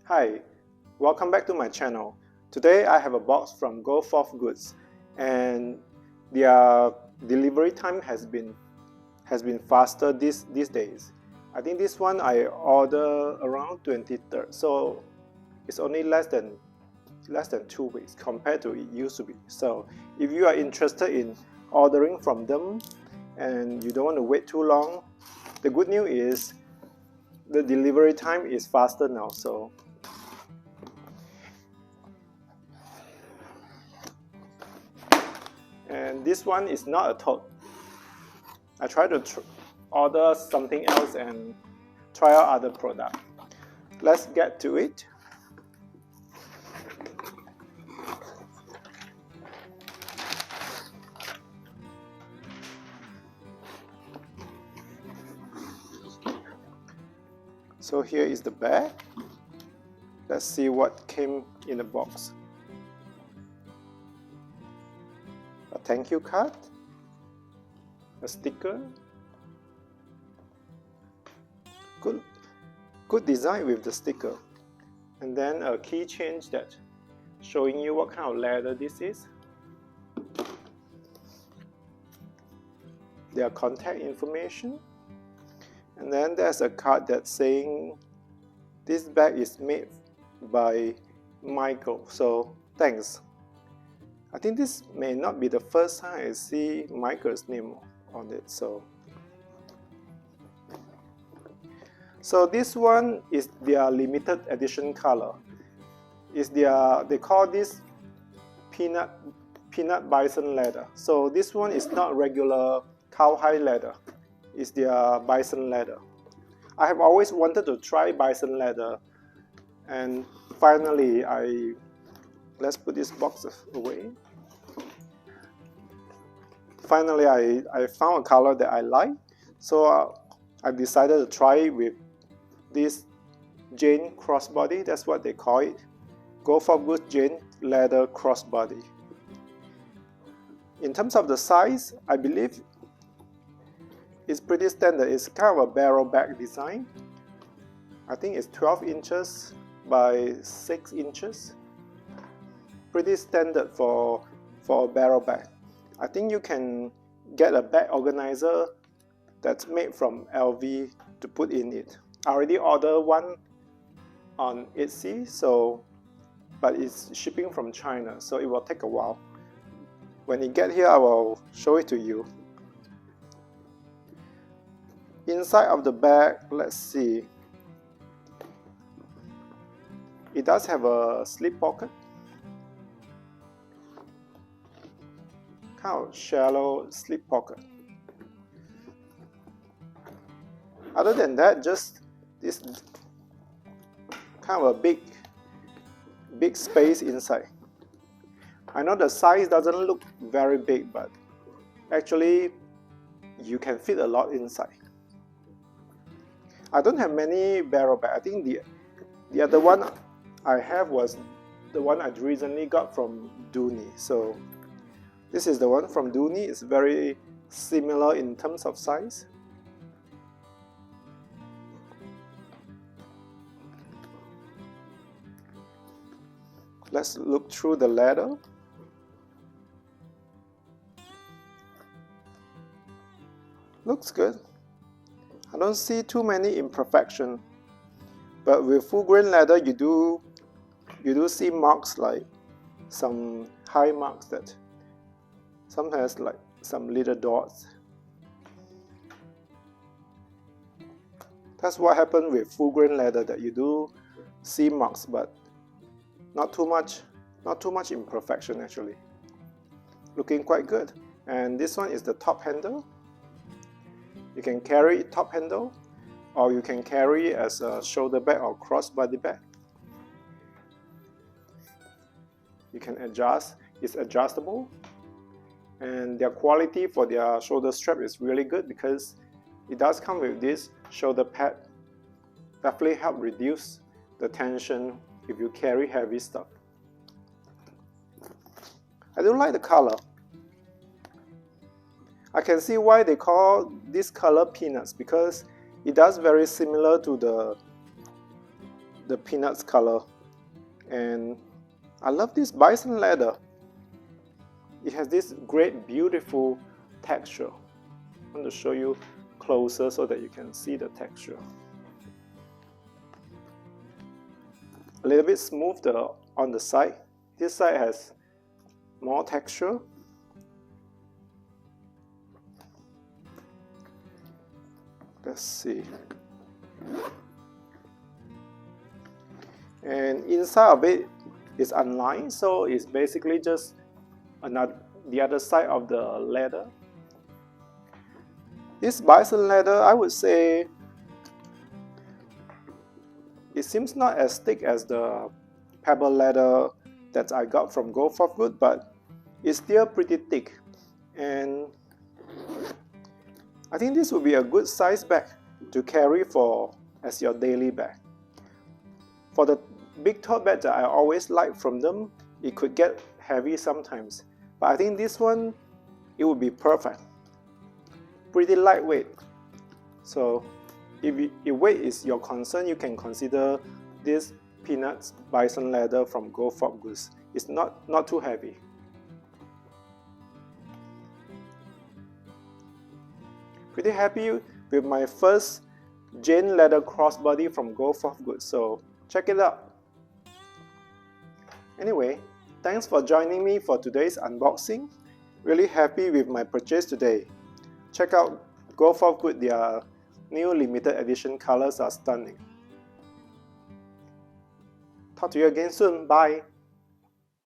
Hi, welcome back to my channel. Today I have a box from Go Forth Goods, and their delivery time has been faster these days. I think this one I order around 23rd, so it's only less than 2 weeks compared to it used to be. So if you are interested in ordering from them and you don't want to wait too long, the good news is the delivery time is faster now. And this one is not a tote. I tried to order something else and try out other product. Let's get to it. So here is the bag. Let's see what came in the box. A thank you card, a sticker, good design with the sticker, and then a keychain that showing you what kind of leather this is. Their contact information, and then there's a card that's saying this bag is made by Michael, so thanks. I think this may not be the first time I see Michael's name on it. So this one is their limited edition color. They call this peanut bison leather. So this one is not regular cowhide leather. It's their bison leather. I have always wanted to try bison leather, and finally let's put this box away. Finally, I found a color that I like, so I decided to try it with this Jane Crossbody. That's what they call it. Go Forth Goods Jane Leather Crossbody. In terms of the size, I believe it's pretty standard. It's kind of a barrel back design. I think it's 12 inches by 6 inches. Pretty standard for a barrel bag. I think you can get a bag organizer that's made from LV to put in it. I already ordered one on Etsy, but it's shipping from China, so it will take a while. When it gets here, I will show it to you. Inside of the bag, let's see. It does have a slip pocket. Kind of shallow slip pocket. Other than that, just this kind of a big space inside. I know the size doesn't look very big, but actually you can fit a lot inside. I don't have many barrel bags. I think the other one I have was the one I recently got from Dooney. So this is the one from Dooney. It's very similar in terms of size. Let's look through the leather. Looks good. I don't see too many imperfections, but with full grain leather you do see marks, like some high marks that sometimes like some little dots. That's what happened with full grain leather, that you do see marks, but not too much imperfection actually. Looking quite good. And this one is the top handle. You can carry it top handle, or you can carry it as a shoulder bag or crossbody bag. You can adjust. It's adjustable, and their quality for their shoulder strap is really good because it does come with this shoulder pad. Definitely help reduce the tension if you carry heavy stuff. I do like the color. I can see why they call this color peanuts, because it does very similar to the peanuts color, and I love this bison leather. It has this great beautiful texture. I want to show you closer so that you can see the texture. A little bit smoother on the side. This side has more texture. Let's see. And inside of it is unlined, so it's basically just the other side of the leather. This bison leather, I would say, it seems not as thick as the pebble leather that I got from Go For Good, but it's still pretty thick. And I think this would be a good size bag to carry as your daily bag. For the big tote bag that I always like from them, it could get heavy sometimes. But I think this one, it would be perfect. Pretty lightweight. So if weight is your concern, you can consider this peanuts bison leather from Go For Good. It's not too heavy. Pretty happy with my first Jane Leather Crossbody from Go For Good, so check it out. Anyway, thanks for joining me for today's unboxing. Really happy with my purchase today. Check out Go For Good, their new limited edition colors are stunning. Talk to you again soon, bye!